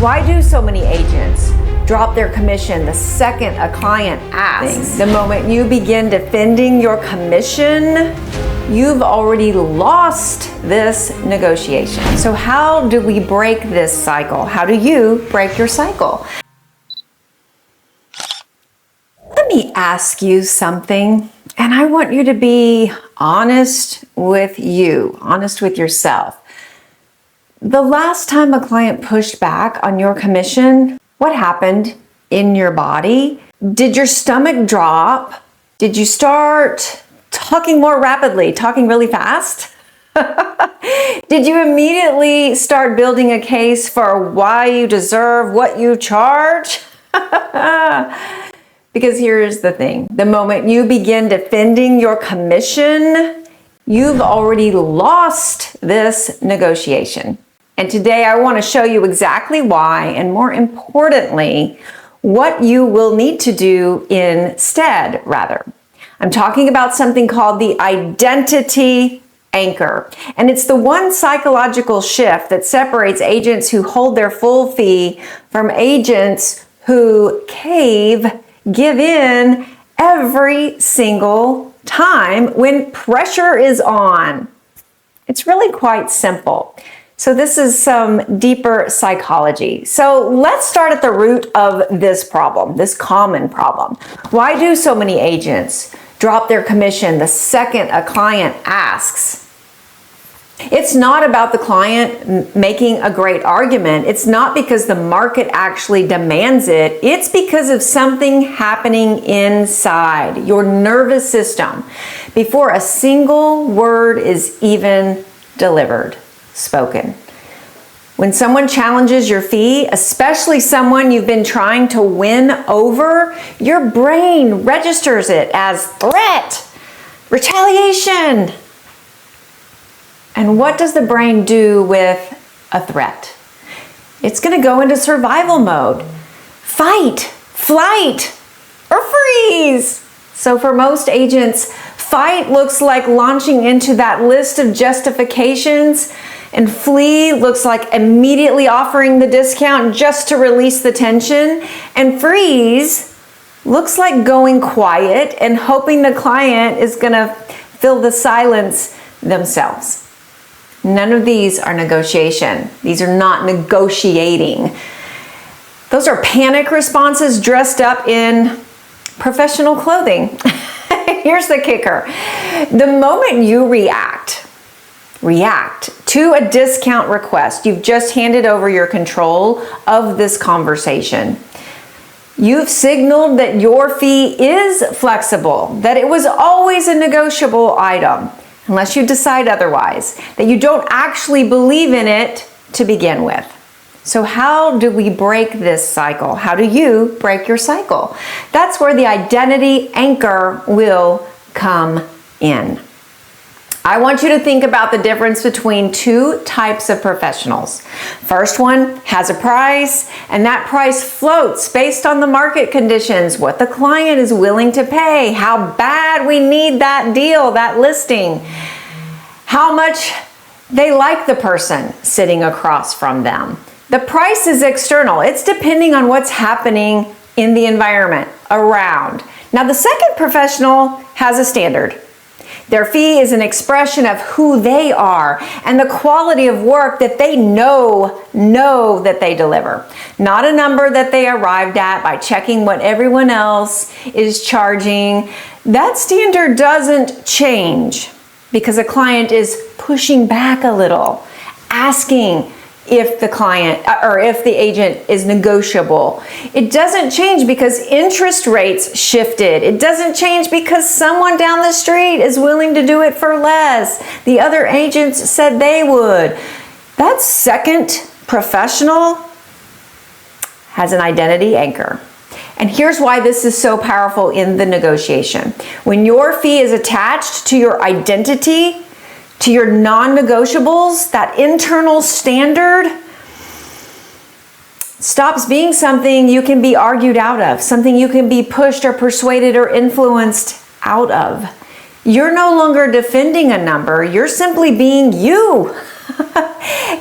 Why do so many agents drop their commission the second a client asks? The moment you begin defending your commission, you've already lost this negotiation. So how do we break this cycle? How do you break your cycle? Let me ask you something, and I want you to be honest with you, honest with yourself. The last time a client pushed back on your commission, what happened in your body? Did your stomach drop? Did you start talking more rapidly, talking really fast? Did you immediately start building a case for why you deserve what you charge? Because here's the thing. The moment you begin defending your commission, you've already lost this negotiation. And today I want to show you exactly why, and more importantly, what you will need to do instead, rather. I'm talking about something called the identity anchor. And it's the one psychological shift that separates agents who hold their full fee from agents who give in every single time when pressure is on. It's really quite simple. So this is some deeper psychology. So let's start at the root of this problem, this common problem. Why do so many agents drop their commission the second a client asks? It's not about the client making a great argument. It's not because the market actually demands it. It's because of something happening inside your nervous system before a single word is even delivered, spoken. When someone challenges your fee, especially someone you've been trying to win over, your brain registers it as threat, retaliation. And what does the brain do with a threat? It's going to go into survival mode. Fight, flight, or freeze. So for most agents, fight looks like launching into that list of justifications, and flee looks like immediately offering the discount just to release the tension, and freeze looks like going quiet and hoping the client is going to fill the silence themselves. None of these are negotiation. These are not negotiating. Those are panic responses dressed up in professional clothing. Here's the kicker. The moment you react to a discount request, you've just handed over your control of this conversation. You've signaled that your fee is flexible, that it was always a negotiable item, unless you decide otherwise, that you don't actually believe in it to begin with. So how do we break this cycle? How do you break your cycle? That's where the identity anchor will come in. I want you to think about the difference between two types of professionals. First one has a price, and that price floats based on the market conditions, what the client is willing to pay, how bad we need that deal, that listing, how much they like the person sitting across from them. The price is external. It's depending on what's happening in the environment around. Now, the second professional has a standard. Their fee is an expression of who they are and the quality of work that they know that they deliver. Not a number that they arrived at by checking what everyone else is charging. That standard doesn't change because a client is pushing back a little, asking if the client or if the agent is negotiable. It doesn't change because interest rates shifted. It doesn't change because someone down the street is willing to do it for less. The other agents said they would. That second professional has an identity anchor. And here's why this is so powerful in the negotiation. When your fee is attached to your identity, to your non-negotiables, that internal standard stops being something you can be argued out of, something you can be pushed or persuaded or influenced out of. You're no longer defending a number, you're simply being you.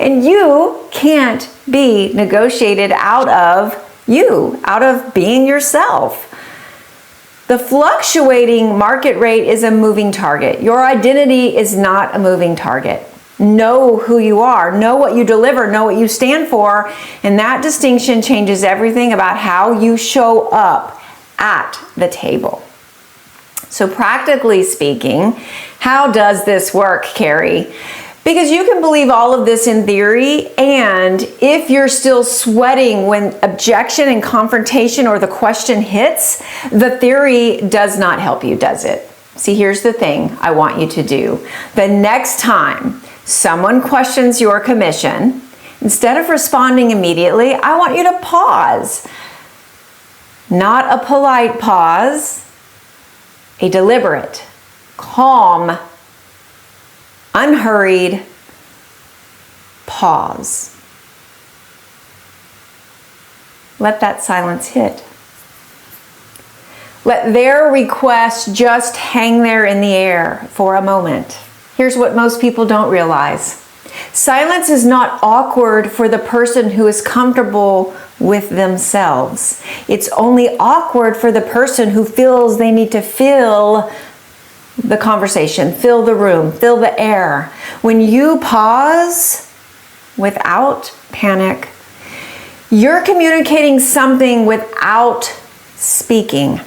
And you can't be negotiated out of being yourself. The fluctuating market rate is a moving target. Your identity is not a moving target. Know who you are, know what you deliver, know what you stand for, and that distinction changes everything about how you show up at the table. So practically speaking, how does this work, Kari? Because you can believe all of this in theory, and if you're still sweating when objection and confrontation or the question hits, the theory does not help you, does it? See, here's the thing I want you to do. The next time someone questions your commission, instead of responding immediately, I want you to pause. Not a polite pause, a deliberate, calm, unhurried pause. Let that silence hit. Let their request just hang there in the air for a moment. Here's what most people don't realize. Silence is not awkward for the person who is comfortable with themselves. It's only awkward for the person who feels they need to fill the conversation, fill the room, fill the air. When you pause without panic, you're communicating something without speaking.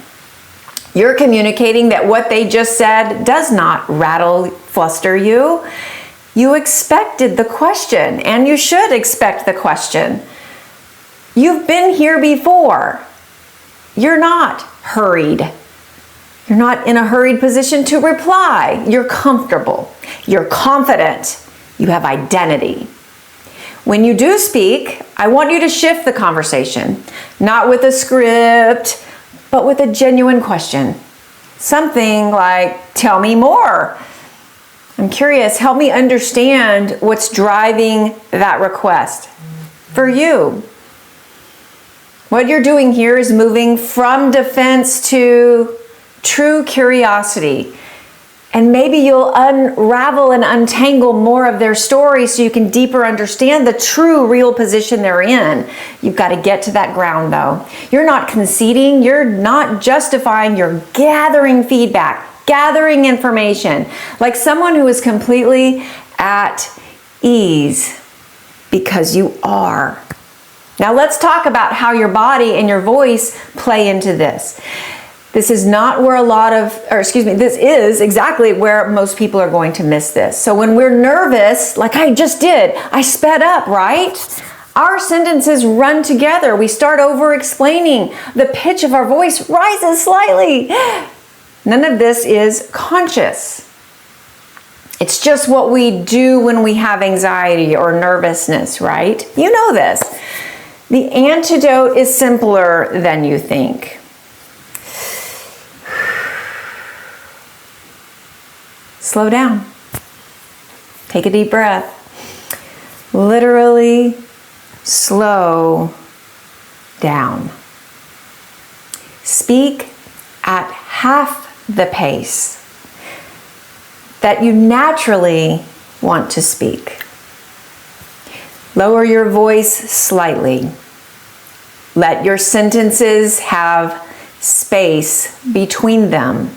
You're communicating that what they just said does not rattle, fluster you. You expected the question, and you should expect the question. You've been here before. You're not hurried. You're not in a hurried position to reply. You're comfortable. You're confident. You have identity. When you do speak, I want you to shift the conversation, not with a script, but with a genuine question. Something like, tell me more. I'm curious, help me understand what's driving that request for you. What you're doing here is moving from defense to true curiosity. And maybe you'll unravel and untangle more of their story so you can deeper understand the true, real position they're in. You've got to get to that ground though. You're not conceding, you're not justifying, you're gathering feedback, gathering information, like someone who is completely at ease because you are. Now let's talk about how your body and your voice play into this. This is not where this is exactly where most people are going to miss this. So when we're nervous, like I just did, I sped up, right? Our sentences run together. We start over explaining. The pitch of our voice rises slightly. None of this is conscious. It's just what we do when we have anxiety or nervousness, right? You know this. The antidote is simpler than you think. Slow down. Take a deep breath. Literally slow down. Speak at half the pace that you naturally want to speak. Lower your voice slightly. Let your sentences have space between them.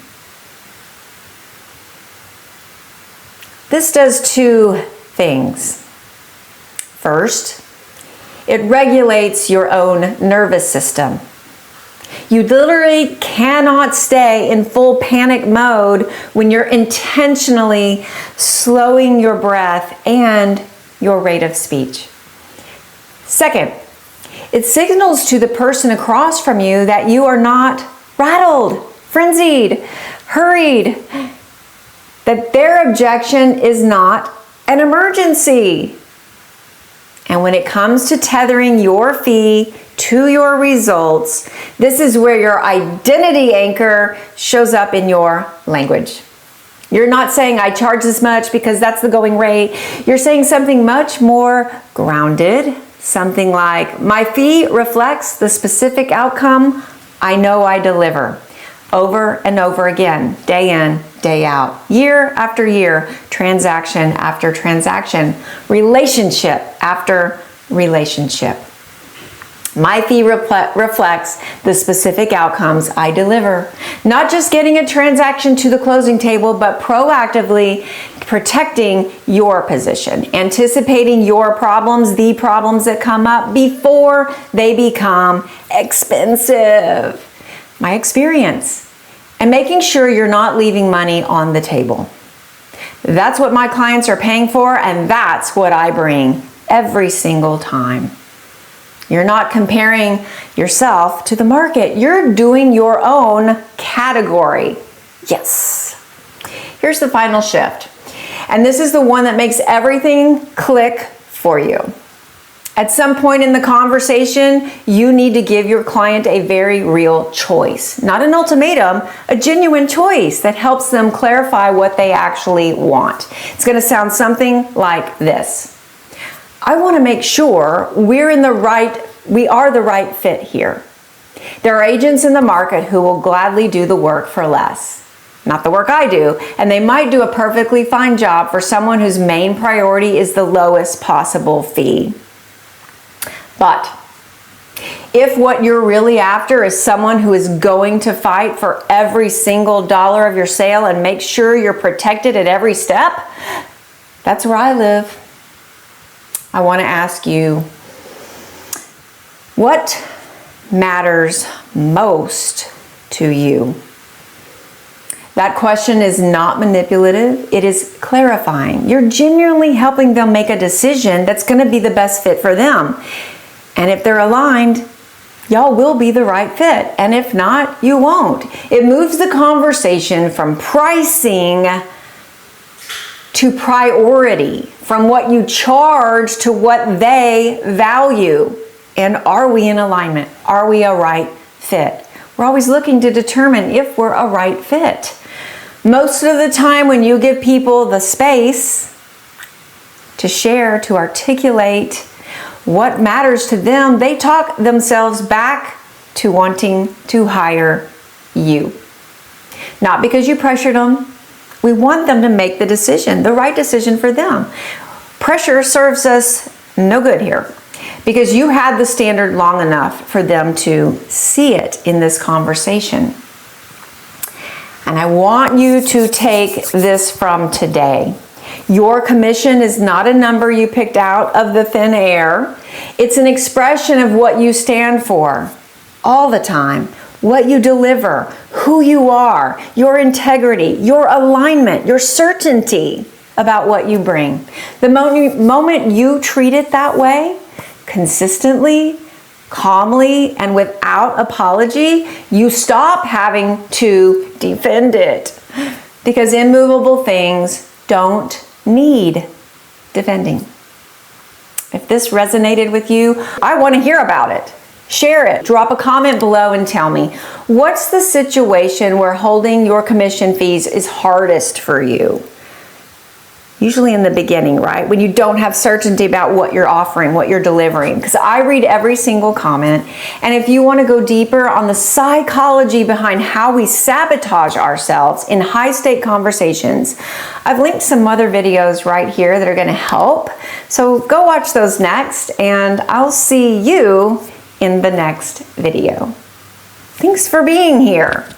This does two things. First, it regulates your own nervous system. You literally cannot stay in full panic mode when you're intentionally slowing your breath and your rate of speech. Second, it signals to the person across from you that you are not rattled, frenzied, hurried, that their objection is not an emergency. And when it comes to tethering your fee to your results, this is where your identity anchor shows up in your language. You're not saying, I charge this much because that's the going rate. You're saying something much more grounded, something like, my fee reflects the specific outcome I know I deliver. over and over again, day in, day out, year after year, transaction after transaction, relationship after relationship. My fee reflects the specific outcomes I deliver. Not just getting a transaction to the closing table, but proactively protecting your position, anticipating your problems, the problems that come up before they become expensive. My experience, and making sure you're not leaving money on the table. That's what my clients are paying for, and that's what I bring every single time. You're not comparing yourself to the market. You're doing your own category. Yes. Here's the final shift. And this is the one that makes everything click for you. At some point in the conversation, you need to give your client a very real choice. Not an ultimatum, a genuine choice that helps them clarify what they actually want. It's going to sound something like this. I want to make sure we are the right fit here. There are agents in the market who will gladly do the work for less. Not the work I do, and they might do a perfectly fine job for someone whose main priority is the lowest possible fee. But if what you're really after is someone who is going to fight for every single dollar of your sale and make sure you're protected at every step, that's where I live. I want to ask you, what matters most to you? That question is not manipulative, it is clarifying. You're genuinely helping them make a decision that's going to be the best fit for them. And if they're aligned, y'all will be the right fit. And if not, you won't. It moves the conversation from pricing to priority, from what you charge to what they value. And are we in alignment? Are we a right fit? We're always looking to determine if we're a right fit. Most of the time when you give people the space to share, to articulate what matters to them, they talk themselves back to wanting to hire you. Not because you pressured them. We want them to make the decision, the right decision for them. Pressure serves us no good here because you had the standard long enough for them to see it in this conversation. And I want you to take this from today. Your commission is not a number you picked out of the thin air. It's an expression of what you stand for all the time, what you deliver, who you are, your integrity, your alignment, your certainty about what you bring. The moment you treat it that way, consistently, calmly, and without apology, you stop having to defend it. Because immovable things don't need defending. If this resonated with you, I want to hear about it. Share it. Drop a comment below and tell me, what's the situation where holding your commission fees is hardest for you? Usually in the beginning, right? When you don't have certainty about what you're offering, what you're delivering. Because I read every single comment. And if you want to go deeper on the psychology behind how we sabotage ourselves in high-stake conversations, I've linked some other videos right here that are going to help. So go watch those next, and I'll see you in the next video. Thanks for being here.